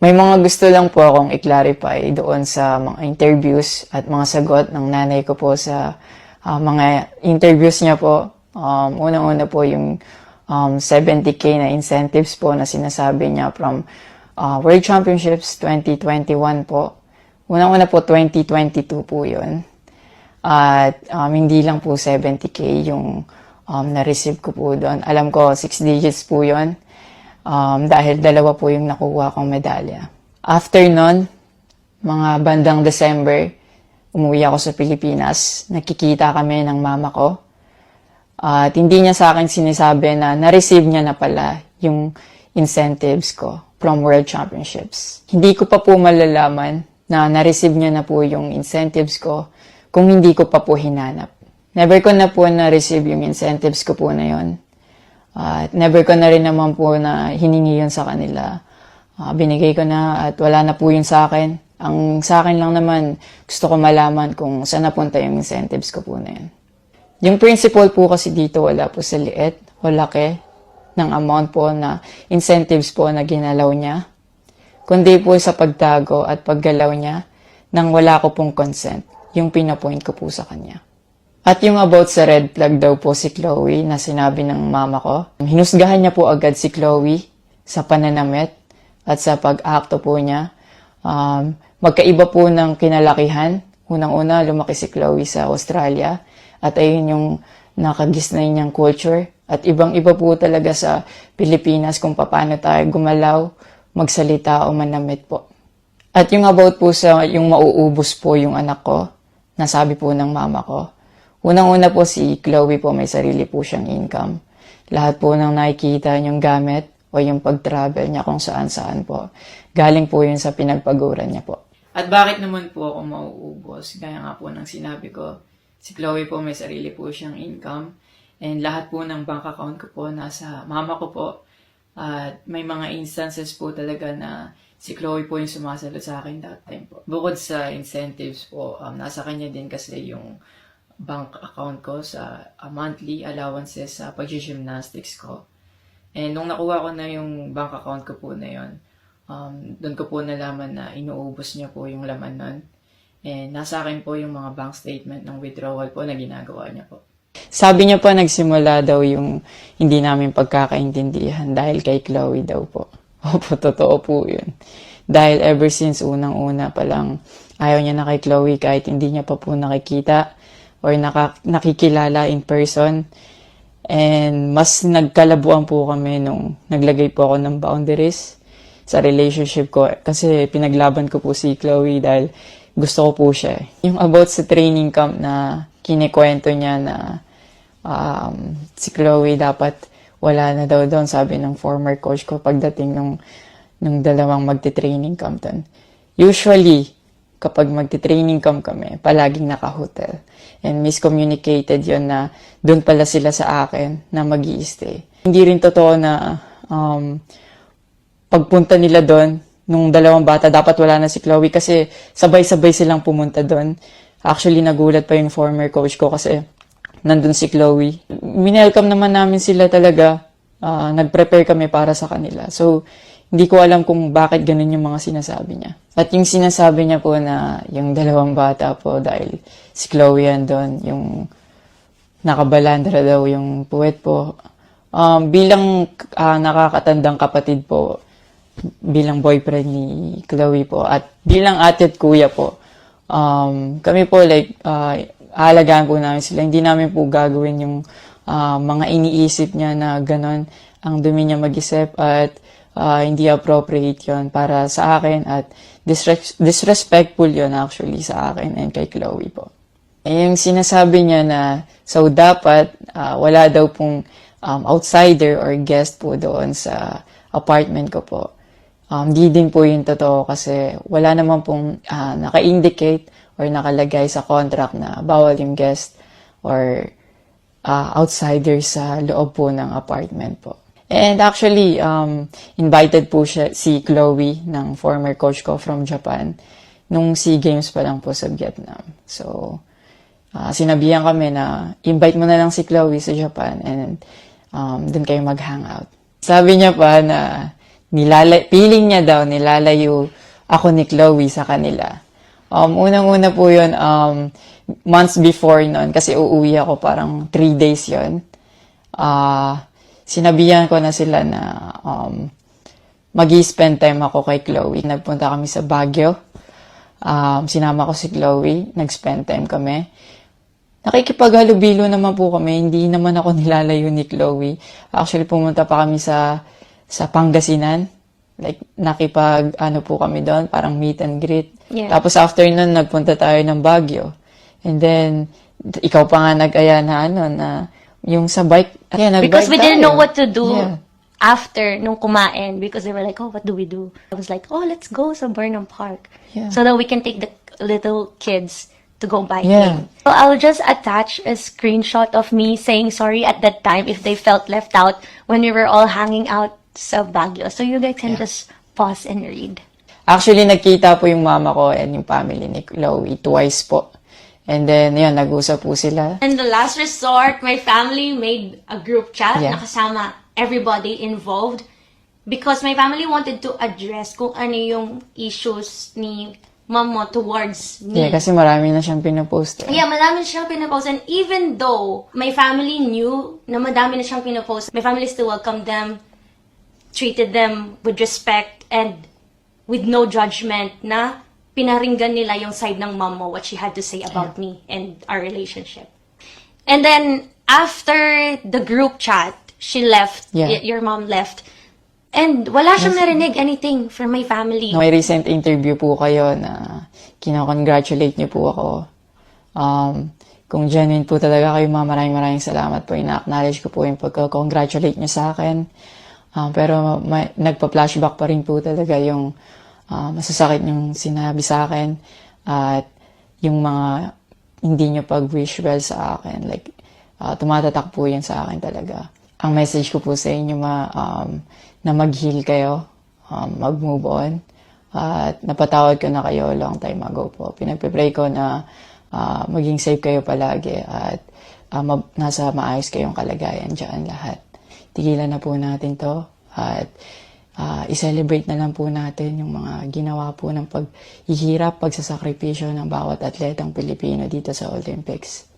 May mga gusto lang po akong i-clarify doon sa mga interviews at mga sagot ng nanay ko po sa mga interviews niya po. Unang-una po yung 70K na incentives po na sinasabi niya from World Championships 2021 po. Unang-una po 2022 po yun. At hindi lang po 70K yung na-receive ko po doon. Alam ko 6 digits po yun. Dahil dalawa po yung nakuha kong medalya. After nun, mga bandang December, umuwi ako sa Pilipinas. Nakikita kami ng mama ko. At hindi niya sa akin sinasabi na na-receive niya na pala yung incentives ko from World Championships. Hindi ko pa po malalaman na na-receive niya na po yung incentives ko kung hindi ko pa po hinanap. Never ko na po na-receive yung incentives ko po na yon. At never ko na rin naman po na hiningi yun sa kanila. Binigay ko na at wala na po yun sa akin. Ang sa akin lang naman, gusto ko malaman kung saan napunta yung incentives ko po na yun. Yung principle po kasi dito wala po sa liit o laki ng amount po na incentives po na ginalaw niya. Kundi po sa pagtago at paggalaw niya nang wala ko pong consent, yung pinapoint ko po sa kanya. At yung about sa red flag daw po si Chloe na sinabi ng mama ko, hinusgahan niya po agad si Chloe sa pananamit at sa pag-akto po niya. Magkaiba po ng kinalakihan. Unang-una, lumaki si Chloe sa Australia at ayun yung nakagisnay niyang culture. At ibang-iba po talaga sa Pilipinas kung paano tayo gumalaw, magsalita o manamit po. At yung about po sa yung mauubos po yung anak ko, nasabi po ng mama ko, unang-una po si Chloe po may sarili po siyang income. Lahat po ng nakikita niyong gamit o yung pag-travel niya kung saan-saan po. Galing po yun sa pinagpaguran niya po. At bakit naman po ako mauubos? Gaya nga po ng sinabi ko, si Chloe po may sarili po siyang income and lahat po ng bank account ko po nasa mama ko po. At may mga instances po talaga na si Chloe po yung sumasagot sa akin that time po. Bukod sa incentives po, nasa kanya din kasi yung bank account ko sa monthly allowances sa pag-gymnastics ko. And nung nakuha ko na yung bank account ko po na yun, doon ko po nalaman na inuubos niya po yung laman nun. And nasa akin po yung mga bank statement ng withdrawal po na ginagawa niya po. Sabi niya pa nagsimula daw yung hindi namin pagkakaintindihan dahil kay Chloe daw po. Opo, totoo po yun. Dahil ever since unang-una pa lang, ayaw niya na kay Chloe kahit hindi niya pa po nakikita or nakikilala in person. And mas nagkalabuan po kami nung naglagay po ako ng boundaries sa relationship ko. Kasi pinaglaban ko po si Chloe dahil gusto ko po siya. Yung about sa training camp na kinikwento niya na si Chloe dapat wala na daw doon, sabi ng former coach ko pagdating nung dalawang magte-training camp doon. Usually, kapag magte-training camp kami, palaging naka-hotel. And miscommunicated yon na doon pala sila sa akin na mag-i-stay. Hindi rin totoo na pagpunta nila doon, nung dalawang bata, dapat wala na si Chloe kasi sabay-sabay silang pumunta doon. Actually, nagulat pa yung former coach ko kasi nandun si Chloe. Minelcome naman namin sila talaga. Nag-prepare kami para sa kanila. So, hindi ko alam kung bakit ganun yung mga sinasabi niya. At yung sinasabi niya po na yung dalawang bata po dahil si Chloe andun, yung nakabalandra daw yung puwet po. Bilang nakakatandang kapatid po, bilang boyfriend ni Chloe po, at bilang ate at kuya po, kami po aalagaan po namin sila. Hindi namin po gagawin yung mga iniisip niya na ganon ang dumi niya mag-isip at hindi appropriate yon para sa akin at disrespectful yon actually sa akin and kay Chloe po. Yung sinasabi niya na so dapat wala daw pong outsider or guest po doon sa apartment ko po. Di din po yung totoo kasi wala naman pong naka-indicate or nakalagay sa contract na bawal yung guest or outsider sa loob po ng apartment po. And actually, invited po si Chloe ng former coach ko from Japan nung SEA Games pa lang po sa Vietnam. So, sinabihan kami na invite mo na lang si Chloe sa Japan and doon kayo mag-hangout. Sabi niya pa na feeling niya daw, nilalayo ako ni Chloe sa kanila. Unang-una po yun, months before nun, kasi uuwi ako parang 3 days yun. Sinabihan ko na sila na mag-i-spend time ako kay Chloe. Nagpunta kami sa Baguio. Sinama ko si Chloe, nag-spend time kami. Nakikipaghalubilo naman po kami, hindi naman ako nilalayo ni Chloe. Actually, pumunta pa kami sa Pangasinan. Like, po kami doon, parang meet and greet. Yeah. Tapos after nun, nagpunta tayo ng Baguio. And then, ikaw pa nga nag-aya na yung sa bike. Because we didn't know what to do Yeah. after nung kumain, because they were like, oh, what do we do? I was like, oh, let's go sa Burnham Park. Yeah. So that we can take the little kids to go biking. Yeah. So I'll just attach a screenshot of me saying sorry at that time if they felt left out when we were all hanging out sa Baguio. So you guys can just pause and read. Actually, nagkita po yung mama ko and yung family ni Chloe twice po. And then, yun, nag-usap po sila. And the last resort, my family made a group chat Yeah. na kasama everybody involved because my family wanted to address kung ano yung issues ni mom mo towards me. Yeah, kasi marami na siyang pinapost. Yeah, madami na siyang pinapost. And even though my family knew na madami na siyang pinapost, my family still welcomed them, treated them with respect and with no judgment na pinaringgan nila yung side ng mom mo, what she had to say about me and our relationship. And then, after the group chat, she left, Yeah. your mom left, and wala siyang narinig anything from my family. May recent interview po kayo na kinakongratulate niyo po ako. Kung genuine po talaga kayo, maraming salamat po. Ina-acknowledge ko po yung pagka-congratulate niyo sa akin. Pero nagpa-flashback pa rin po talaga yung masasakit yung sinabi sa akin at yung mga hindi niyo pag-wish well sa akin. Like, tumatatak po yan sa akin talaga. Ang message ko po sa inyo na mag-heal kayo, mag-move on, at napatawad ko na kayo long time ago po. Pinagpipray ko na maging safe kayo palagi at nasa maayos kayong kalagayan dyan lahat. Tigilan na po natin to at i-celebrate na lang po natin yung mga ginawa po ng paghihirap, pagsasakripisyo ng bawat atletang Pilipino dito sa Olympics.